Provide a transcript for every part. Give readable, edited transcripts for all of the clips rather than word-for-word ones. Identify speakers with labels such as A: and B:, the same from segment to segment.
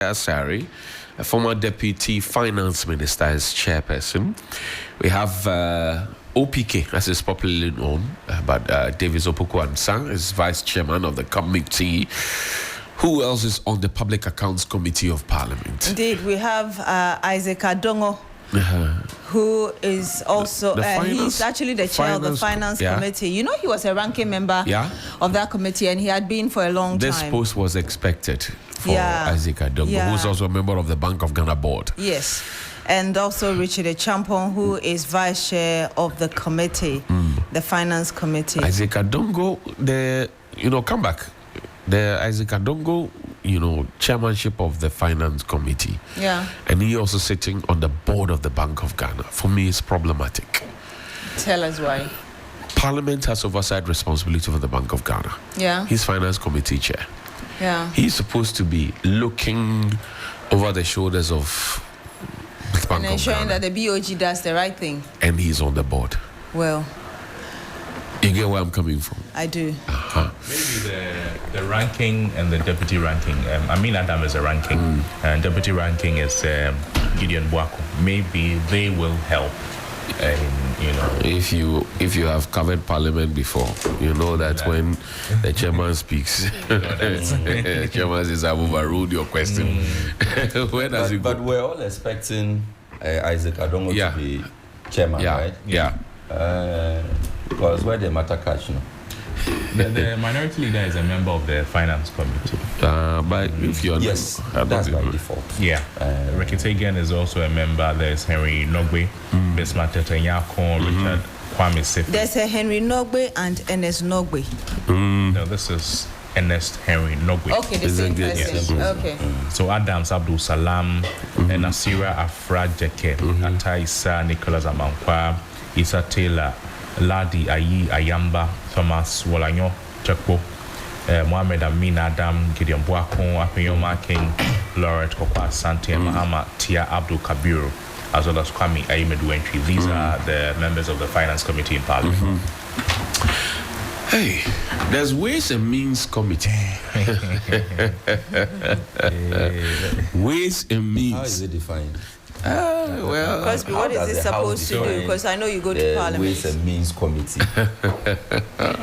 A: Asari, a former deputy finance minister, as chairperson. We have OPK, as is popularly known, but Davis Opoku-Ansah is vice chairman of the committee. Who else is on the Public Accounts Committee of Parliament?
B: Indeed, we have Isaac Adongo, who is also, he's actually the chair of the Finance Committee. You know, he was a ranking member of that committee, and he had been for a long time.
A: This post was expected for Isaac Adongo, who's also a member of the Bank of Ghana board.
B: Yes. And also Richard Echampong, who is vice chair of the committee, the Finance Committee.
A: Isaac Adongo, come back. The Isaac Adongo, chairmanship of the Finance Committee.
B: Yeah.
A: And he also sitting on the board of the Bank of Ghana. For me, it's problematic.
B: Tell us why.
A: Parliament has oversight responsibility for the Bank of Ghana.
B: Yeah.
A: He's Finance Committee chair.
B: Yeah.
A: He's supposed to be looking over the shoulders of the Bank
B: and ensuring
A: of Ghana.
B: that the BOG does the right thing.
A: And he's on the board.
B: Well,
A: you get where I'm coming from?
B: I do.
C: Maybe the ranking and the deputy ranking. Amin Adam is a ranking, and deputy ranking is Gideon Boako. Maybe they will help.
A: If you have covered Parliament before, you know that when the chairman speaks, the chairman says, "I've overruled your question." Where does it go?
D: But we're all expecting Isaac Adongo to be chairman, right?
A: Yeah.
D: Because where the matter catch,
C: The minority leader is a member of the Finance Committee.
A: But if you're
D: that's by default.
C: Yeah. Ricky Tegan is also a member. There's Henry Nogbe, Bismarck Tetanyako, Richard Kwame Sefi.
B: There's a Henry Nogbe and Ernest Nogbe.
C: No, this is Ernest Henry Nogbe.
B: Okay, the same person.
C: Yes.
B: Okay.
C: So Adams Abdul Salam, Nasira Afra Jeke, Ataisa Nicholas Amankwa, Isa Taylor, Ladi Ayi Ayamba, Thomas Wolanyo Chekpo, Mohamed Amin Adam, Gideon Boako, Apiyoma King, Lauret Kokwa Asante, and Mahama Tia Abdul Kabiru, as well as Kwame Ayimedu Entry. These are the members of the Finance Committee in Parliament.
A: Hey, there's Ways and Means Committee. Ways and Means.
D: How is it defined?
A: Well,
B: Cosby, what is it supposed to do? Because I know you go to Parliament.
D: Ways and Means Committee.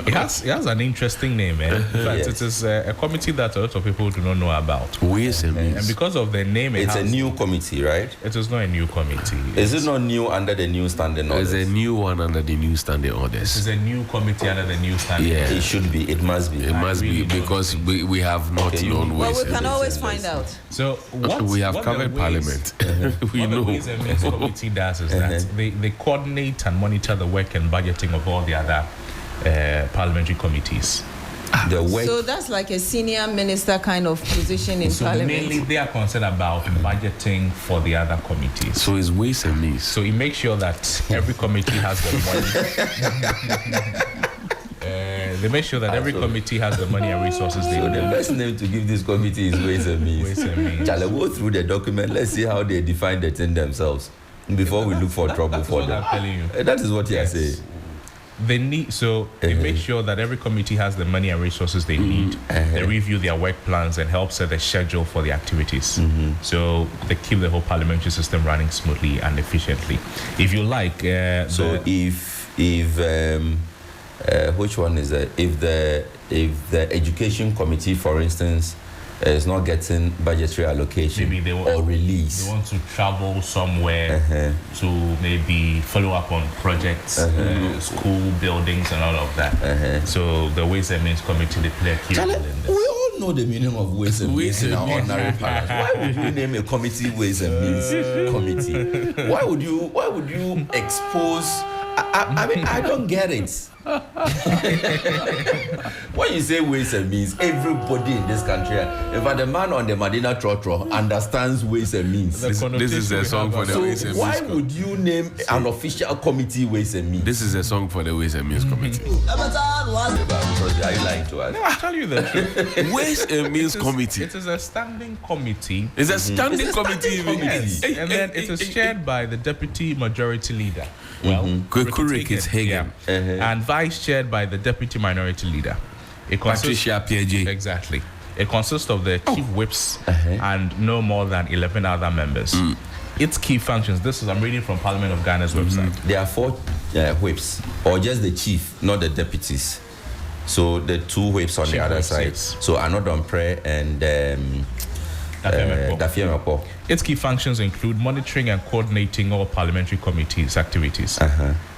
C: It has an interesting name, eh? In fact, it is a committee that a lot of people do not know about.
A: Ways and Means.
C: And because of the name,
D: It's a new committee, right?
C: It is not a new committee.
D: Is it not new under the new standing orders?
A: There's a new one under the new standing
C: This
A: orders.
C: is a new committee under the new standard.
A: Yeah.
D: It should be. It must be.
A: It must be because we have not known
B: Well,
A: Ways
B: we
A: and
B: can
A: Means.
B: always find out.
C: So what
A: We have
C: what
A: covered
C: the
A: Parliament. We
C: what
A: know.
C: the Ways and Means Committee does is that they coordinate and monitor the work and budgeting of all the other parliamentary committees.
D: The work.
B: So that's like a senior minister kind of position in
C: So
B: Parliament.
C: mainly they are concerned about budgeting for the other committees.
A: So it's Ways and Means.
C: So it makes sure that every committee has the money. They make sure that every committee has the money and resources they
D: So the
C: need.
D: best name to give this committee is Ways and Means.
C: Ways and Means.
D: Shall I go through the document? Let's see how they define the thing themselves before we look for trouble
C: That's
D: for
C: what
D: them.
C: I'm telling you.
D: That is what you are
C: Yes.
D: saying.
C: They need it makes sure that every committee has the money and resources they need. They review their work plans and help set the schedule for the activities. So they keep the whole parliamentary system running smoothly and efficiently. If you like,
D: So if which one is it? If the education committee, for instance, is not getting budgetary allocation
C: maybe
D: or release,
C: they want to travel somewhere to maybe follow up on projects, school buildings, and all of that. So the Ways and Means Committee they play a key role in
D: we
C: this.
D: all know the meaning of Ways and Means in our ordinary parlance. Why would you name a committee Ways and Means Committee? Why would you expose? I mean, I don't get it. When you say Ways and Means, everybody in this country, in fact, the man on the Madina Trotro understands Ways and Means.
A: This is a song for the Ways and
D: So
A: Means.
D: why would you name an official committee Ways and Means?
A: This is a song for the Ways and Means Committee.
D: Are you lying to us?
C: No, I'll tell you the truth.
A: Ways and Means Committee.
C: It is a standing committee.
A: It's a standing
D: It's a
A: committee.
D: standing
C: Yes.
D: committee.
C: And then it is chaired by the deputy majority leader. Well,
A: Kwekurik is Hagen.
C: and vice chaired by the deputy minority leader. It consists-
A: Patricia PJ.
C: Exactly. It consists of the chief whips and no more than 11 other members. Its key functions. I'm reading from Parliament of Ghana's website.
D: There are 4 whips, or just the chief, not the deputies. So the 2 whips on
C: Chief
D: the other
C: whips,
D: side.
C: yes.
D: So Anodompre and Dafiemeko.
C: Its key functions include monitoring and coordinating all parliamentary committees' activities,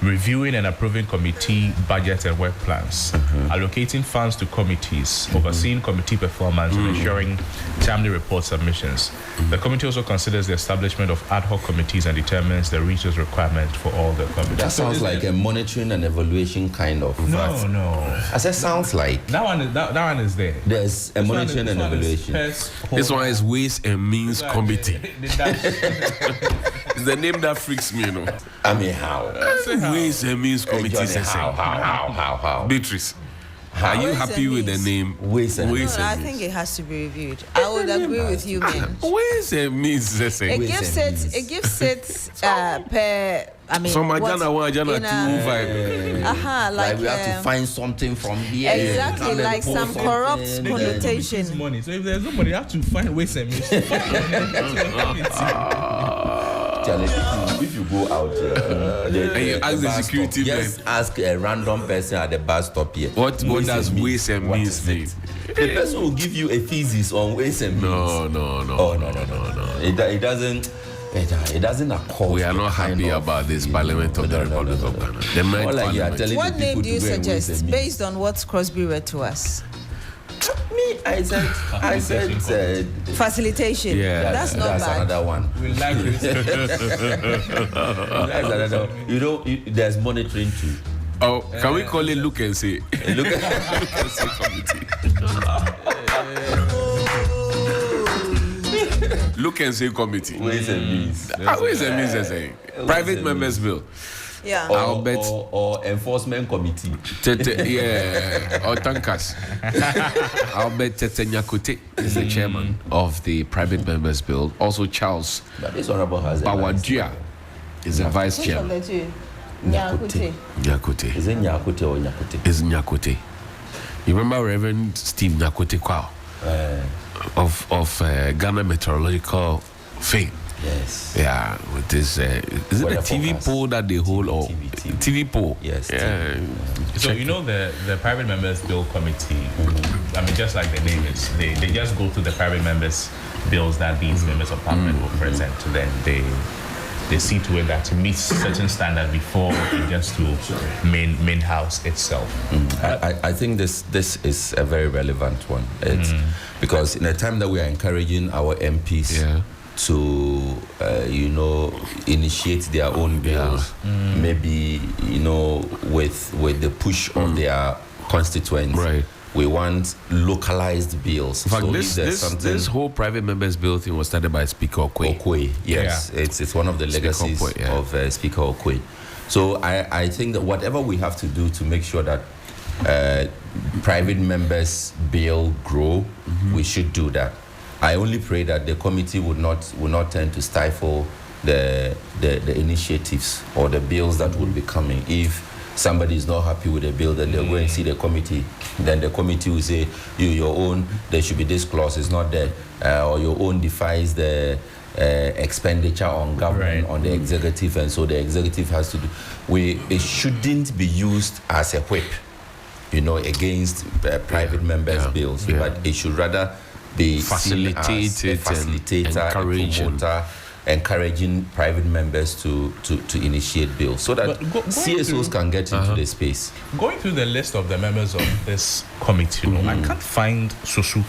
C: reviewing and approving committee budgets and work plans, allocating funds to committees, overseeing committee performance, and ensuring timely report submissions. The committee also considers the establishment of ad hoc committees and determines the resource requirement for all the committees.
D: That sounds like a monitoring and evaluation kind of.
C: No.
D: I said sounds like.
C: That one is there.
D: There's a monitoring and evaluation.
A: This one is Ways and Means Committee. It's the name that freaks me, you know.
D: I mean, how?
A: Ways and Means Committee.
D: Johnny, how?
A: Beatrice, are you happy with the name?
D: Ways and Means.
B: I think it has to be reviewed. I would agree with you, man.
A: Ways and Means.
B: It gives it per. I mean,
A: from Ajana 1, Ajana 2 vibe.
D: Like we have to find something from here.
B: Exactly, like some corrupt connotation.
C: Money. So if there's nobody, you have to find ways and means.
D: If you go out here,
A: and you ask the security
D: stop, just ask a random person at the bus stop here.
A: What does Ways and Means mean?
D: The person will give you a thesis on Ways and Means.
A: No.
D: It doesn't. It doesn't accord.
A: We are not happy about this Parliament of the Republic of Ghana. The ninth Parliament.
B: What name do you suggest based on what Crosby read to us?
D: I said
B: facilitation.
A: Yeah,
B: that's
D: bad. Another one.
C: We like this.
D: That's another. There's monitoring too.
A: Oh, can we call it Look and See? Look and See Committee. Look and Say Committee.
D: Ways and Means.
A: Ways and Means, saying. Private Members Bill.
B: Yeah.
D: Or Enforcement Committee.
A: Or Tankas. I'll bet Tete Nyakote is the chairman of the Private Members Bill. Also, Charles Bawadjia is the vice chairman. Nyakote.
D: Is it Nyakote or Nyakote?
A: It's Nyakote. You remember Reverend Steve Nyakote Kwao? Of Ghana Meteorological fame.
D: Yes.
A: Yeah, with this, is it a TV poll that they hold or TV poll?
D: Yes.
A: Yeah.
C: So you know the Private Members Bill Committee. I mean, just like the name is, they just go through the private members bills that these members of Parliament will present. Then they see to it that it meets certain standards before it gets to main house itself.
D: I think this is a very relevant one. It's because in a time that we are encouraging our MPs to initiate their own bills, maybe with the push of their constituents.
A: Right.
D: We want localized bills.
A: In fact, this whole private members bill thing was started by Speaker Okwe.
D: Yes, it's one of the legacies of Speaker Okwe. So I think that whatever we have to do to make sure that private members bill grow, we should do that. I only pray that the committee will not tend to stifle the initiatives or the bills that will be coming. If somebody is not happy with the bill, then they'll go and see the committee. Then the committee will say, your own, there should be this clause, it's not there. Or your own defies the expenditure on government, on the executive, and so the executive has to do. It shouldn't be used as a whip, against private members' bills, but it should rather be
A: facilitated,
D: facilitator, encouraging private members to initiate bills so that CSOs can get into the space.
C: Going through the list of the members of this committee, I can't find Susu.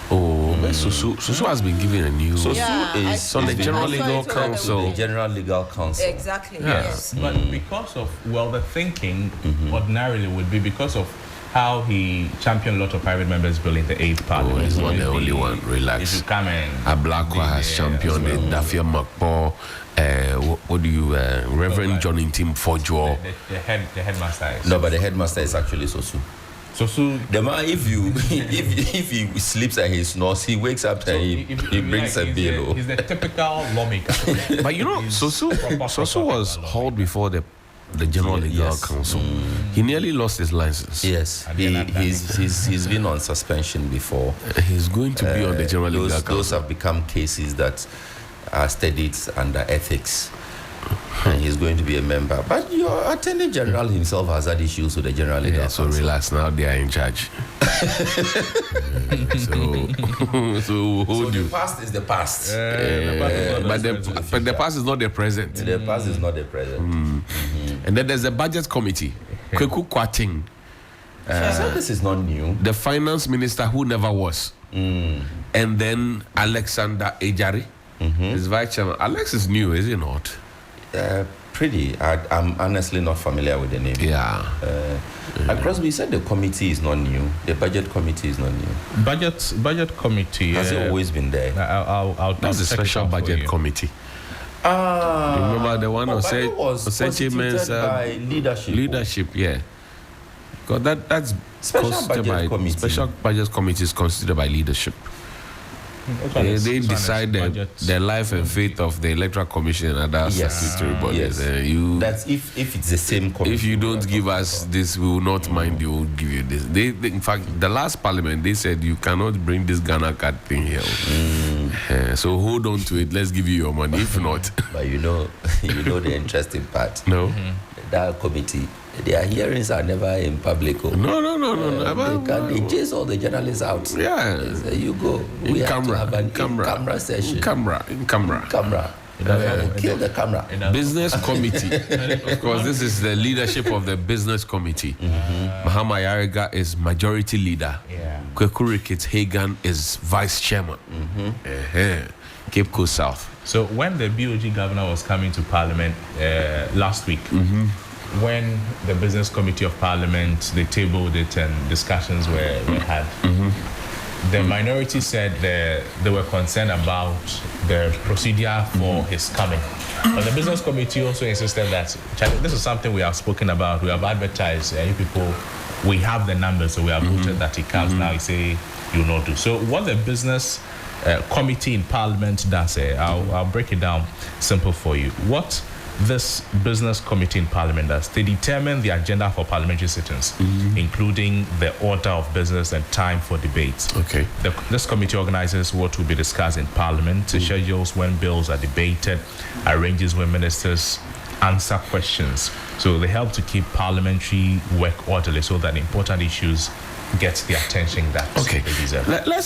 A: Susu has been given a new.
D: Susu is
A: on the General Legal Council.
D: The General Legal Council.
B: Exactly. Yes.
C: But because of the thinking ordinarily would be because of how he championed a lot of private members bill in the 8th Parliament.
A: He's not the only one. Relax.
C: If you come in,
A: Ablakwa has championed it. Dafia Makpo. What do you, Reverend Johnnie Tim Fojo?
C: The headmaster is.
D: No, but the headmaster is actually Susu. The man, if he sleeps and he snores, he wakes up and he brings a bill.
C: He's the typical lawmaker.
A: But Susu was hauled before the the General Legal Council. He nearly lost his license.
D: Yes, he's been on suspension before.
A: He's going to be on the General Legal Council.
D: Those have become cases that are studied under ethics. And he's going to be a member. But your Attorney General himself has had issues with the General Legal Council.
A: So relax, now they are in charge. So
D: the past is the past.
A: But the past is not the present.
D: The past is not the present.
A: And then there's a budget committee. Kweku Kwating.
D: So this is not new.
A: The finance minister who never was. And then Alexander Ejari, his vice chairman. Alex is new, is he not?
D: Pretty. I'm honestly not familiar with the name.
A: Yeah.
D: Crosby said the committee is not new. The budget committee is not new.
C: Budget committee
D: has it always been there?
A: That's the special budget committee. Remember the one on
D: constituted by leadership.
A: Leadership, yeah. Because that's
D: special budget committee.
A: Special budget committee is constituted by leadership. They decide the life and fate of the Electoral Commission and other statutory bodies.
D: That's if it's the same committee.
A: If you don't give us this, we will not mind you. Will give you this. They, in fact, the last parliament they said you cannot bring this Ghana card thing here. So hold on to it. Let's give you your money. If not,
D: but you know the interesting part.
A: No,
D: that committee. Their hearings are never in public.
A: No.
D: They chase all the journalists out.
A: Yeah.
D: So you go. We have to have an camera session.
A: In camera.
D: Kill the camera.
A: Business committee. Of course, this is the leadership of the business committee. Mahama Yariga is majority leader. Kweku Ricketts Hagan is vice chairman. Cape Coast South.
C: So when the BOG governor was coming to Parliament last week, when the business committee of Parliament, they tabled it and discussions were had, the minority said they were concerned about the procedure for his coming. But the business committee also insisted that this is something we have spoken about, we have advertised, you people, we have the numbers, so we have voted that he comes. Now you say you will not do. So what the business committee in Parliament does, I'll break it down simple for you. What this business committee in Parliament does, they determine the agenda for parliamentary sittings, including the order of business and time for debates.
A: Okay.
C: This committee organizes what will be discussed in Parliament, schedules when bills are debated, arranges when ministers answer questions. So they help to keep parliamentary work orderly so that important issues get the attention that they deserve.
A: Let's